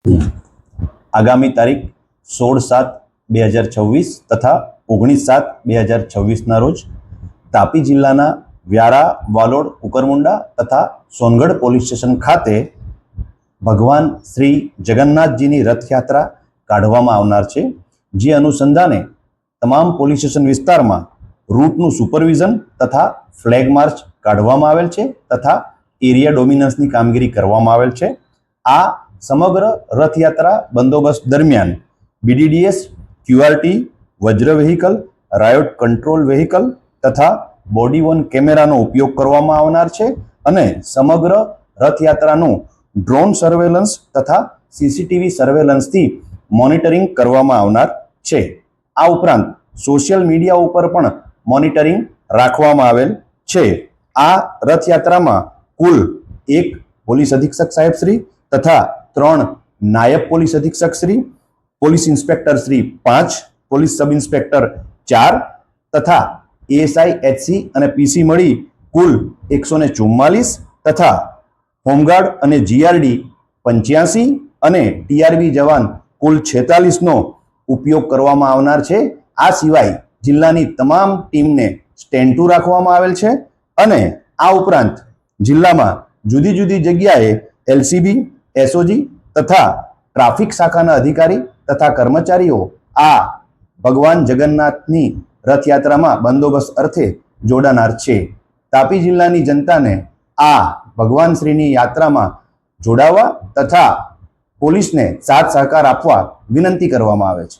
આગામી તારીખ 16/7/2026 તથા 19/7/2026ના રોજ તાપી જિલ્લાના વ્યારા, વાલોડ, કુકરમુંડા તથા સોનગઢ પોલીસ સ્ટેશન ખાતે ભગવાન શ્રી જગન્નાથજીની રથયાત્રા કાઢવામાં આવનાર છે, જે અનુસંધાને તમામ પોલીસ સ્ટેશન વિસ્તારમાં રૂટનું સુપરવિઝન તથા ફ્લેગ માર્ચ કાઢવામાં આવેલ છે તથા એરિયા ડોમિનન્સની કામગીરી કરવામાં આવેલ છે। આ સમગ્ર રથયાત્રા બંદોબસ્ત દરમિયાન BDDS, QRT, Vajra vehicle, riot control vehicle તથા બોડી વોર્ન કેમેરાનો ઉપયોગ કરવામાં આવનાર છે અને સમગ્ર રથયાત્રાનું ડ્રોન સર્વેલન્સ તથા CCTV સર્વેલન્સથી મોનિટરિંગ કરવામાં આવનાર છે। આ ઉપરાંત સોશિયલ મીડિયા ઉપર પણ મોનિટરિંગ રાખવામાં આવેલ છે। આ રથયાત્રામાં કુલ 1 પોલીસ અધિક્ષક સાહેબ શ્રી તથા 3 નાયબ પોલીસ અધિક્ષક Shri, police inspector Shri 5, police sub inspector 4 તથા ASI, HC અને PC મળી કુલ 144 તથા હોમગાર્ડ અને GRD 85 અને TRB જવાન કુલ 46નો ઉપયોગ કરવામાં આવનાર છે। આ સિવાય જિલ્લાની તમામ ટીમને સ્ટેન્ડ ટુ રાખવામાં આવેલ છે અને આ ઉપરાંત જિલ્લામાં જુદી જુદી જગ્યાએ LCB, SOG તથા ટ્રાફિક શાખાના અધિકારી તથા કર્મચારીઓ આ ભગવાન જગન્નાથની રથયાત્રામાં બંદોબસ્ત અર્થે જોડાનાર છે। તાપી જિલ્લાની જનતાને આ ભગવાન શ્રીની યાત્રામાં જોડાવા તથા પોલીસને સાથ સહકાર આપવા વિનંતી કરવામાં આવે છે।